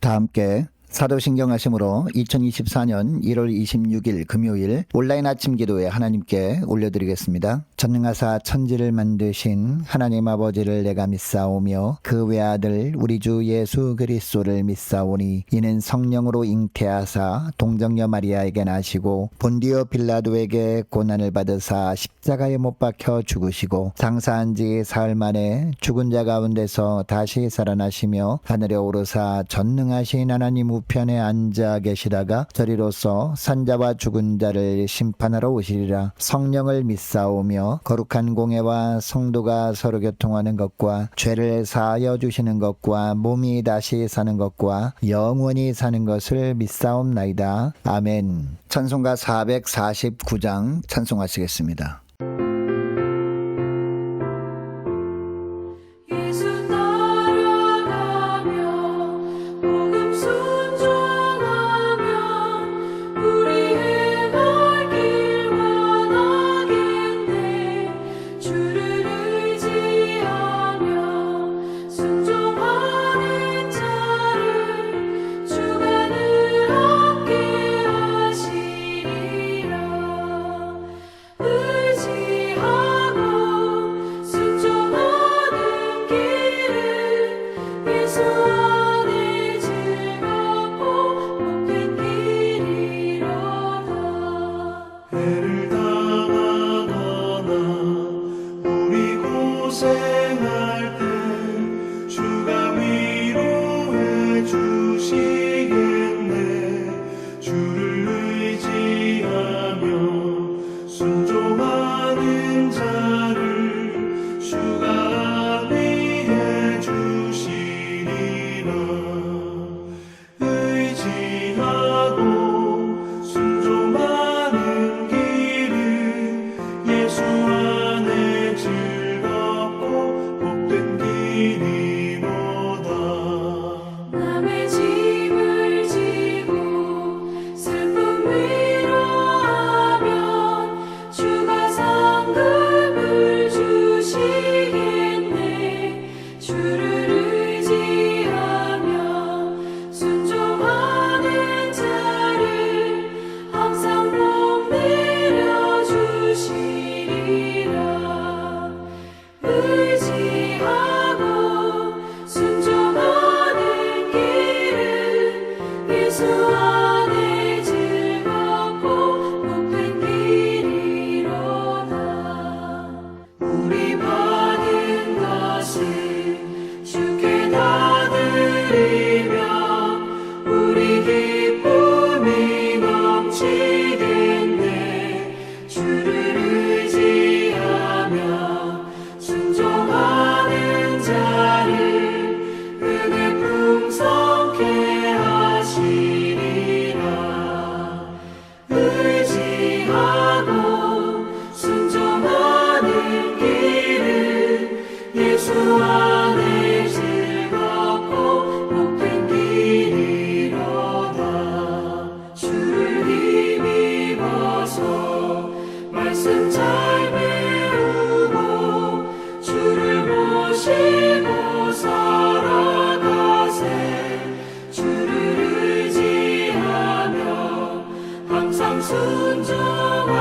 다 함께 사도신경 하심으로 2024년 1월 26일 금요일 온라인 아침 기도에 하나님께 올려드리겠습니다. 전능하사 천지를 만드신 하나님 아버지를 내가 믿사오며 그 외아들 우리 주 예수 그리스도를 믿사오니 이는 성령으로 잉태하사 동정녀 마리아에게 나시고 본디오 빌라도에게 고난을 받으사 십자가에 못 박혀 죽으시고 장사한 지 사흘 만에 죽은 자 가운데서 다시 살아나시며 하늘에 오르사 전능하신 하나님 우편에 앉아 계시다가 저리로서 산자와 죽은 자를 심판하러 오시리라. 성령을 믿사오며 거룩한 공회와 성도가 서로 교통하는 것과 죄를 사하여 주시는 것과 몸이 다시 사는 것과 영원히 사는 것을 믿사옵나이다. 아멘. 찬송가 449장 찬송하시겠습니다. 고생할 때 주가 위로해 주시겠네. 주를 의지하며 순종하는 자를 주가 안위해 주시리라. 의지하고 순종하는 길은 예수 안에 남의 짐을 지고 슬픔 위로하면 주가 상급을 주시겠네. 주를 의지하며 순종하는 자를 항상 복 내려 주시리라. 의지하고 순종하는 길은 예수 안에 즐겁고 복된 길이로다. 우리 받은 것을 주께 다 드리며 우리 기쁨이 넘치겠네. 주를 의지하며 순종하는 자를 은혜 풍성케 하시리라. 의지하고 순종하는 길은 예수 안에 즐겁고 복된 길이로다. 주를 힘입어서 말씀 잘 배우고 주를 모시고 살아가세. 주를 의지하며 항상 순종하면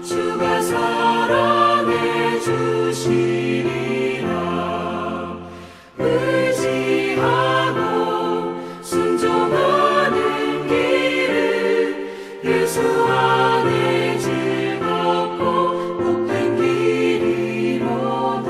주가 사랑해 주시리라. 의지하고 순종하는 길은 예수 안에 즐겁고 복된 길이로다.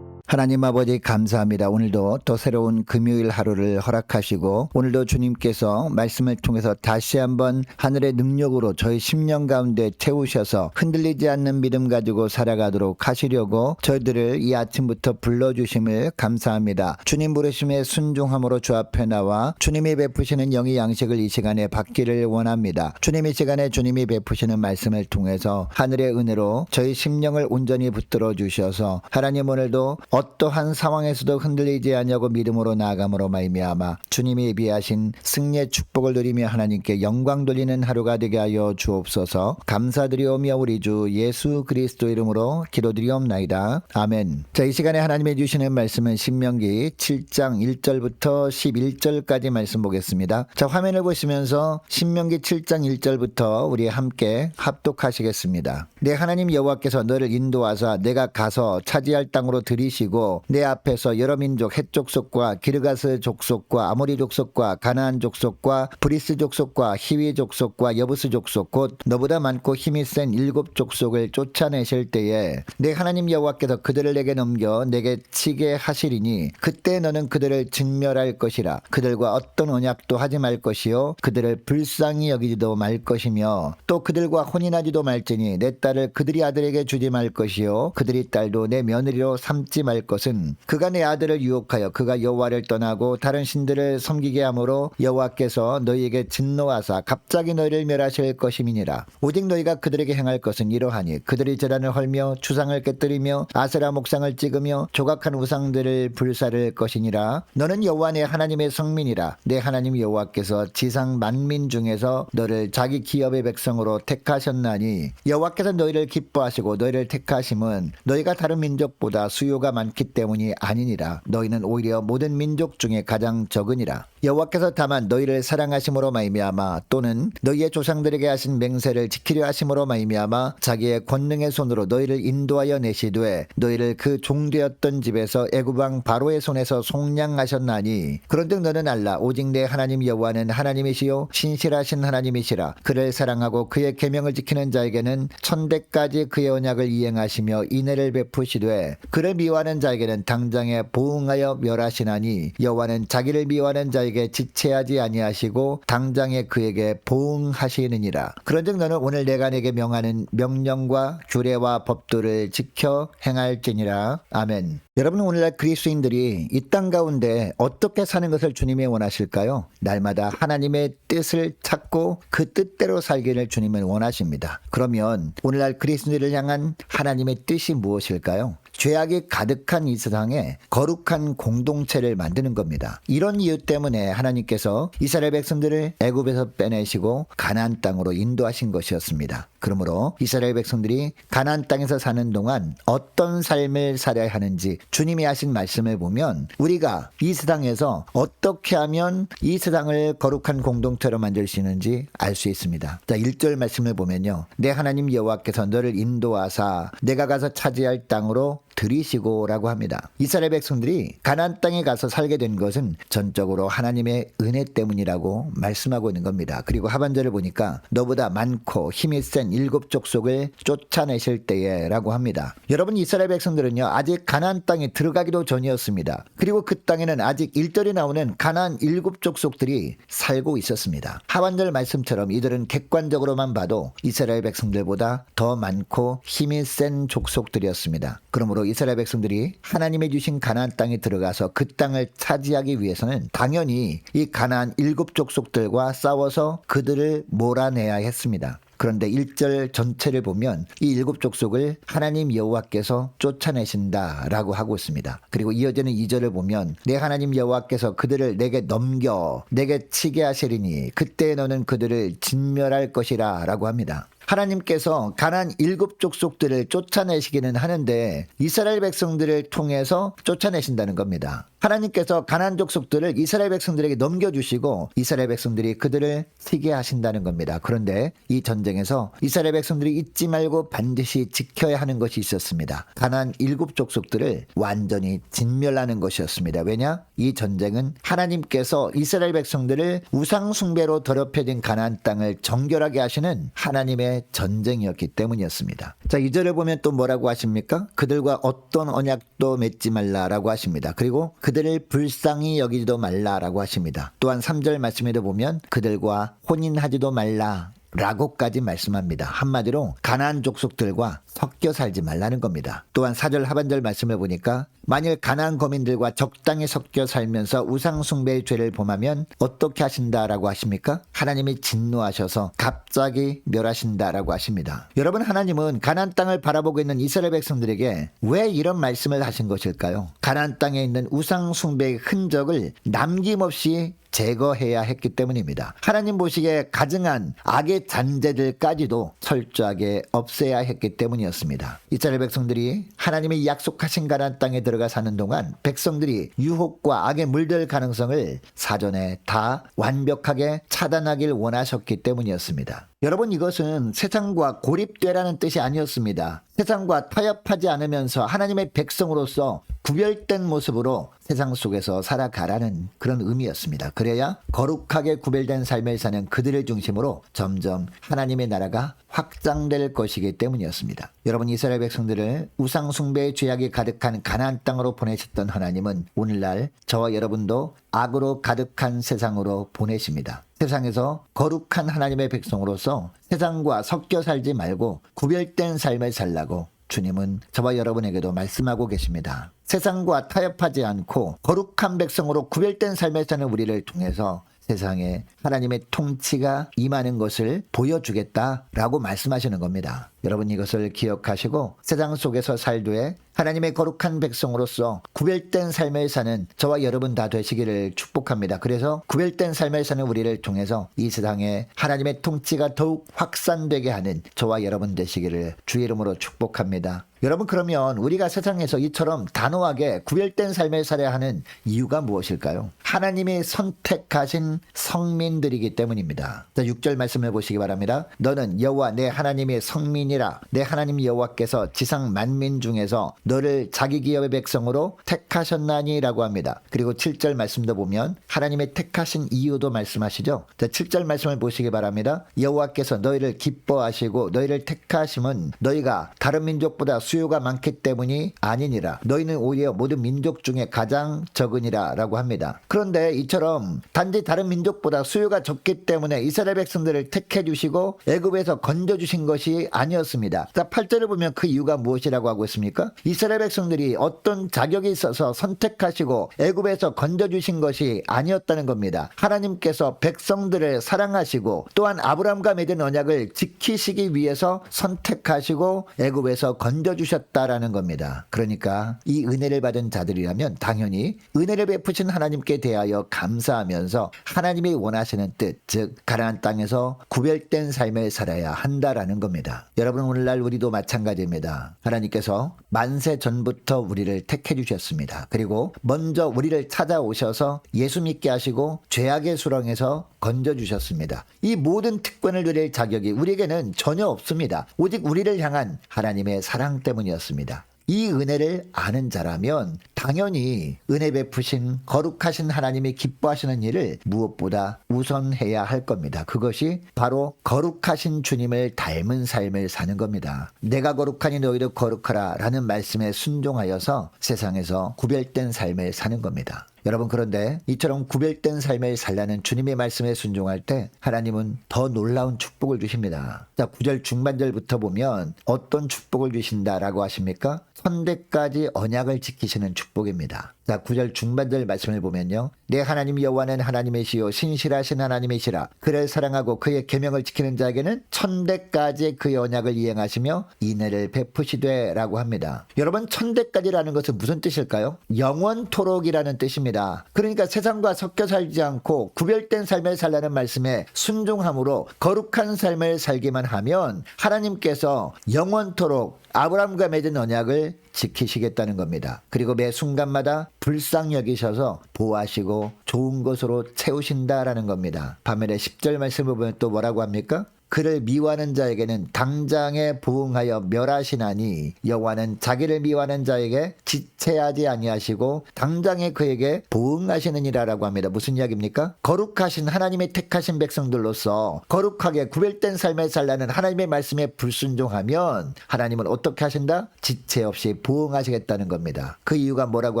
하나님 아버지 감사합니다. 오늘도 또 새로운 금요일 하루를 허락하시고 오늘도 주님께서 말씀을 통해서 다시 한번 하늘의 능력으로 저희 심령 가운데 채우셔서 흔들리지 않는 믿음 가지고 살아가도록 하시려고 저희들을 이 아침부터 불러주심을 감사합니다. 주님 부르심에 순종함으로 주 앞에 나와 주님이 베푸시는 영의 양식을 이 시간에 받기를 원합니다. 주님 이 시간에 주님이 베푸시는 말씀을 통해서 하늘의 은혜로 저희 심령을 온전히 붙들어 주셔서 하나님 오늘도 어떠한 상황에서도 흔들리지 아니하고 믿음으로 나아감으로 말미암아 주님이 예비하신 승리의 축복을 누리며 하나님께 영광 돌리는 하루가 되게 하여 주옵소서. 감사드리오며 우리 주 예수 그리스도 이름으로 기도드리옵나이다. 아멘. 자, 이 시간에 하나님이 주시는 말씀은 신명기 7장 1절부터 11절까지 말씀 보겠습니다. 자, 화면을 보시면서 신명기 7장 1절부터 우리 함께 합독하시겠습니다. 내 하나님 여호와께서 너를 인도하사 내가 가서 차지할 땅으로 들이시고 내 앞에서 여러 민족 헷 족속과 기르가스 족속과 아모리 족속과 가나안 족속과 브리스 족속과 히위 족속과 여부스 족속 곧 너보다 많고 힘이 센 7 족속을 쫓아내실 때에 내 하나님 여호와께서 그들을 내게 넘겨 내게 치게 하시리니 그때 너는 그들을 진멸할 것이라. 그들과 어떤 언약도 하지 말 것이요 그들을 불쌍히 여기지도 말 것이며 또 그들과 혼인하지도 말지니 내 딸을 그들이 아들에게 주지 말 것이요 그들이 딸도 내 며느리로 삼지 말 것은 그가 내 아들을 유혹하여 그가 여호와를 떠나고 다른 신들을 섬기게 하므로 여호와께서 너희에게 진노하사 갑자기 너희를 멸하실 것임이니라. 오직 너희가 그들에게 행할 것은 이러하니 그들이 제단을 헐며 추상을 깨뜨리며 아세라 목상을 찍으며 조각한 우상들을 불사를 것이니라. 너는 여호와 내 하나님의 성민이라. 내 하나님 여호와께서 지상 만민 중에서 너를 자기 기업의 백성으로 택하셨나니 여호와께서 너희를 기뻐하시고 너희를 택하심은 너희가 다른 민족보다 수요가 많기 때문이 아니니라. 너희는 오히려 모든 민족 중에 가장 적으니라. 여호와께서 다만 너희를 사랑하심으로 말미암아 또는 너희의 조상들에게 하신 맹세를 지키려 하심으로 말미암아 자기의 권능의 손으로 너희를 인도하여 내시되 너희를 그 종되었던 집에서 애굽 왕 바로의 손에서 속량하셨나니 그런즉 너는 알라. 오직 내 하나님 여호와는 하나님이시요 신실하신 하나님이시라. 그를 사랑하고 그의 계명을 지키는 자에게는 천대까지 그의 언약을 이행하시며 인애를 베푸시되 그를 미워하는 자에게는 당장에 보응하여 멸하시나니 여호와는 자기를 미워하는 자에게 지체하지 아니하시고 당장에 그에게 보응하시느니라. 그런즉 너는 오늘 내가 내게 명하는 명령과 규례와 법도를 지켜 행할지니라. 아멘. 여러분, 오늘날 그리스도인들이 이 땅 가운데 어떻게 사는 것을 주님이 원하실까요? 날마다 하나님의 뜻을 찾고 그 뜻대로 살기를 주님은 원하십니다. 그러면 오늘날 그리스도인들을 향한 하나님의 뜻이 무엇일까요? 죄악이 가득한 이 세상에 거룩한 공동체를 만드는 겁니다. 이런 이유 때문에 하나님께서 이스라엘 백성들을 애굽에서 빼내시고 가나안 땅으로 인도하신 것이었습니다. 그러므로 이스라엘 백성들이 가나안 땅에서 사는 동안 어떤 삶을 살아야 하는지 주님이 하신 말씀을 보면 우리가 이 세상에서 어떻게 하면 이 세상을 거룩한 공동체로 만들 수 있는지 알 수 있습니다. 자, 1절 말씀을 보면요. 내 하나님 여호와께서 너를 인도하사 내가 가서 차지할 땅으로 들이시고 라고 합니다. 이스라엘 백성들이 가나안 땅에 가서 살게 된 것은 전적으로 하나님의 은혜 때문이라고 말씀하고 있는 겁니다. 그리고 하반절을 보니까 너보다 많고 힘이 센 7 족속을 쫓아내실 때에 라고 합니다. 여러분, 이스라엘 백성들은요 아직 가나안 땅에 들어가기도 전이었습니다. 그리고 그 땅에는 아직 1절에 나오는 가나안 7 족속들이 살고 있었습니다. 하반절 말씀처럼 이들은 객관적으로만 봐도 이스라엘 백성들보다 더 많고 힘이 센 족속들이었습니다. 그러므로 이스라엘 백성들이 하나님의 주신 가나안 땅에 들어가서 그 땅을 차지하기 위해서는 당연히 이 가나안 7 족속들과 싸워서 그들을 몰아내야 했습니다. 그런데 1절 전체를 보면 이 7 족속을 하나님 여호와께서 쫓아내신다라고 하고 있습니다. 그리고 이어지는 2절을 보면 내 하나님 여호와께서 그들을 내게 넘겨 내게 치게 하시리니 그때 너는 그들을 진멸할 것이라 라고 합니다. 하나님께서 가나안 7 족속들을 쫓아내시기는 하는데 이스라엘 백성들을 통해서 쫓아내신다는 겁니다. 하나님께서 가나안 족속들을 이스라엘 백성들에게 넘겨주시고 이스라엘 백성들이 그들을 치게 하신다는 겁니다. 그런데 이 전쟁에서 이스라엘 백성들이 잊지 말고 반드시 지켜야 하는 것이 있었습니다. 가나안 7 족속들을 완전히 진멸하는 것이었습니다. 왜냐? 이 전쟁은 하나님께서 이스라엘 백성들을 우상 숭배로 더럽혀진 가나안 땅을 정결하게 하시는 하나님의 전쟁이었기 때문이었습니다. 자, 2절을 보면 또 뭐라고 하십니까? 그들과 어떤 언약도 맺지 말라라고 하십니다. 그리고 그들을 불쌍히 여기지도 말라라고 하십니다. 또한 3절 말씀에도 보면 그들과 혼인하지도 말라 라고까지 말씀합니다. 한마디로 가나안 족속들과 섞여 살지 말라는 겁니다. 또한 4절 하반절 말씀을 보니까 만일 가나안 거민들과 적당히 섞여 살면서 우상 숭배의 죄를 범하면 어떻게 하신다라고 하십니까? 하나님이 진노하셔서 갑자기 멸하신다라고 하십니다. 여러분, 하나님은 가나안 땅을 바라보고 있는 이스라엘 백성들에게 왜 이런 말씀을 하신 것일까요? 가나안 땅에 있는 우상 숭배의 흔적을 남김없이 제거해야 했기 때문입니다. 하나님 보시기에 가증한 악의 잔재들까지도 철저하게 없애야 했기 때문이었습니다. 이스라엘 백성들이 하나님이 약속하신 가나안 땅에 들어가 사는 동안 백성들이 유혹과 악에 물들 가능성을 사전에 다 완벽하게 차단하길 원하셨기 때문이었습니다. 여러분, 이것은 세상과 고립되라는 뜻이 아니었습니다. 세상과 타협하지 않으면서 하나님의 백성으로서 구별된 모습으로 세상 속에서 살아가라는 그런 의미였습니다. 그래야 거룩하게 구별된 삶을 사는 그들을 중심으로 점점 하나님의 나라가 확장될 것이기 때문이었습니다. 여러분, 이스라엘 백성들을 우상 숭배의 죄악이 가득한 가나안 땅으로 보내셨던 하나님은 오늘날 저와 여러분도 악으로 가득한 세상으로 보내십니다. 세상에서 거룩한 하나님의 백성으로서 세상과 섞여 살지 말고 구별된 삶을 살라고 주님은 저와 여러분에게도 말씀하고 계십니다. 세상과 타협하지 않고 거룩한 백성으로 구별된 삶을 사는 우리를 통해서 세상에 하나님의 통치가 임하는 것을 보여주겠다라고 말씀하시는 겁니다. 여러분, 이것을 기억하시고 세상 속에서 살되 하나님의 거룩한 백성으로서 구별된 삶을 사는 저와 여러분 다 되시기를 축복합니다. 그래서 구별된 삶을 사는 우리를 통해서 이 세상에 하나님의 통치가 더욱 확산되게 하는 저와 여러분 되시기를 주의 이름으로 축복합니다. 여러분, 그러면 우리가 세상에서 이처럼 단호하게 구별된 삶을 살아야 하는 이유가 무엇일까요? 하나님이 선택하신 성민들이기 때문입니다. 자, 6절 말씀을 보시기 바랍니다. 너는 여호와 내 하나님의 성민이라. 내 하나님 여호와께서 지상 만민 중에서 너를 자기 기업의 백성으로 택하셨나니 라고 합니다. 그리고 7절 말씀도 보면 하나님의 택하신 이유도 말씀하시죠. 자, 7절 말씀을 보시기 바랍니다. 여호와께서 너희를 기뻐하시고 너희를 택하심은 너희가 다른 민족보다 수요가 많기 때문이 아니니라. 너희는 오히려 모든 민족 중에 가장 적으니라 라고 합니다. 그런데 이처럼 단지 다른 민족보다 수요가 적기 때문에 이스라엘 백성들을 택해 주시고 애굽에서 건져 주신 것이 아니었습니다. 자, 8절을 보면 그 이유가 무엇이라고 하고 있습니까? 이스라엘 백성들이 어떤 자격이 있어서 선택하시고 애굽에서 건져 주신 것이 아니었다는 겁니다. 하나님께서 백성들을 사랑하시고 또한 아브라함과 맺은 언약을 지키시기 위해서 선택하시고 애굽에서 건져 주셨다라는 겁니다. 그러니까 이 은혜를 받은 자들이라면 당연히 은혜를 베푸신 하나님께 대하여 감사하면서 하나님이 원하시는 뜻, 즉 가나안 땅에서 구별된 삶을 살아야 한다라는 겁니다. 여러분, 오늘날 우리도 마찬가지입니다. 하나님께서 만세 전부터 우리를 택해 주셨습니다. 그리고 먼저 우리를 찾아오셔서 예수 믿게 하시고 죄악의 수렁에서 건져 주셨습니다. 이 모든 특권을 누릴 자격이 우리에게는 전혀 없습니다. 오직 우리를 향한 하나님의 사랑 때문이었습니다. 이 은혜를 아는 자라면 당연히 은혜 베푸신 거룩하신 하나님이 기뻐하시는 일을 무엇보다 우선해야 할 겁니다. 그것이 바로 거룩하신 주님을 닮은 삶을 사는 겁니다. 내가 거룩하니 너희도 거룩하라 라는 말씀에 순종하여서 세상에서 구별된 삶을 사는 겁니다. 여러분, 그런데 이처럼 구별된 삶을 살라는 주님의 말씀에 순종할 때 하나님은 더 놀라운 축복을 주십니다. 자, 9절 중반절부터 보면 어떤 축복을 주신다라고 하십니까? 선대까지 언약을 지키시는 축복입니다. 자, 9절 중반절 말씀을 보면요. 내 하나님 여호와는 하나님이시요 신실하신 하나님이시라. 그를 사랑하고 그의 계명을 지키는 자에게는 천대까지 그의 언약을 이행하시며 인애를 베푸시되 라고 합니다. 여러분, 천대까지라는 것은 무슨 뜻일까요? 영원토록이라는 뜻입니다. 그러니까 세상과 섞여 살지 않고 구별된 삶을 살라는 말씀에 순종함으로 거룩한 삶을 살기만 하면 하나님께서 영원토록 아브라함과 맺은 언약을 지키시겠다는 겁니다. 그리고 매 순간마다 불쌍히 여기셔서 보호하시고 좋은 것으로 채우신다라는 겁니다. 반면에 10절 말씀을 보면 또 뭐라고 합니까? 그를 미워하는 자에게는 당장에 부응하여 멸하시나니 여호와는 자기를 미워하는 자에게 지체하지 아니하시고 당장에 그에게 부응하시느니라라고 합니다. 무슨 이야기입니까? 거룩하신 하나님의 택하신 백성들로서 거룩하게 구별된 삶을 살라는 하나님의 말씀에 불순종하면 하나님은 어떻게 하신다? 지체 없이 부응하시겠다는 겁니다. 그 이유가 뭐라고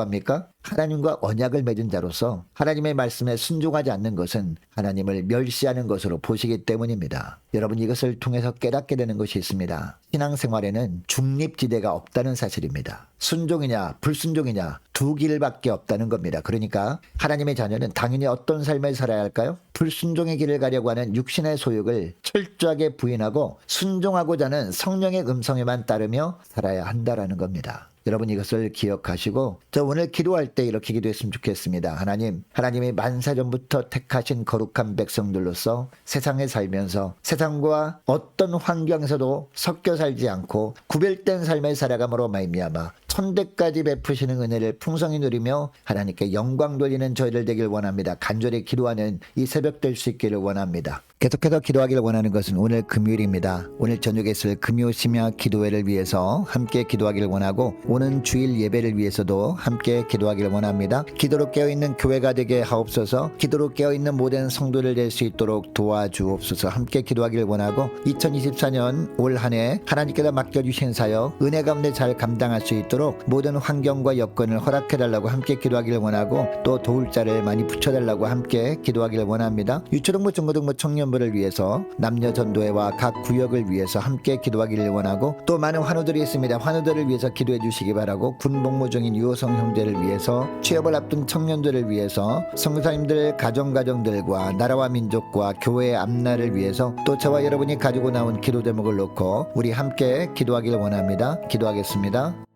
합니까? 하나님과 언약을 맺은 자로서 하나님의 말씀에 순종하지 않는 것은 하나님을 멸시하는 것으로 보시기 때문입니다. 여러분, 이것을 통해서 깨닫게 되는 것이 있습니다. 신앙생활에는 중립지대가 없다는 사실입니다. 순종이냐 불순종이냐 두 길밖에 없다는 겁니다. 그러니까 하나님의 자녀는 당연히 어떤 삶을 살아야 할까요? 불순종의 길을 가려고 하는 육신의 소욕을 철저하게 부인하고 순종하고자 하는 성령의 음성에만 따르며 살아야 한다라는 겁니다. 여러분, 이것을 기억하시고 저 오늘 기도할 때 이렇게 기도했으면 좋겠습니다. 하나님이 만사전부터 택하신 거룩한 백성들로서 세상에 살면서 세상과 어떤 환경에서도 섞여 살지 않고 구별된 삶을 살아감으로 말미암아 천대까지 베푸시는 은혜를 풍성히 누리며 하나님께 영광 돌리는 저희들 되길 원합니다. 간절히 기도하는 이 새벽 될 수 있기를 원합니다. 계속해서 기도하기를 원하는 것은 오늘 금요일입니다. 오늘 저녁에 있을 금요 심야 기도회를 위해서 함께 기도하기를 원하고 오는 주일 예배를 위해서도 함께 기도하기를 원합니다. 기도로 깨어있는 교회가 되게 하옵소서. 기도로 깨어있는 모든 성도를 될 수 있도록 도와주옵소서. 함께 기도하기를 원하고 2024년 올 한 해 하나님께서 맡겨주신 사역 은혜 가운데 잘 감당할 수 있도록 모든 환경과 여건을 허락해달라고 함께 기도하기를 원하고 또 도울 자를 많이 붙여달라고 함께 기도하기를 원합니다. 유초등부 중고등부 청년부를 위해서 남녀 전도회와 각 구역을 위해서 함께 기도하기를 원하고 또 많은 환우들이 있습니다. 환우들을 위해서 기도해 주시기 바라고 군 복무 중인 유호성 형제를 위해서 취업을 앞둔 청년들을 위해서 선교사님들 가정들과 나라와 민족과 교회의 앞날을 위해서 또 저와 여러분이 가지고 나온 기도 제목을 놓고 우리 함께 기도하기를 원합니다. 기도하겠습니다.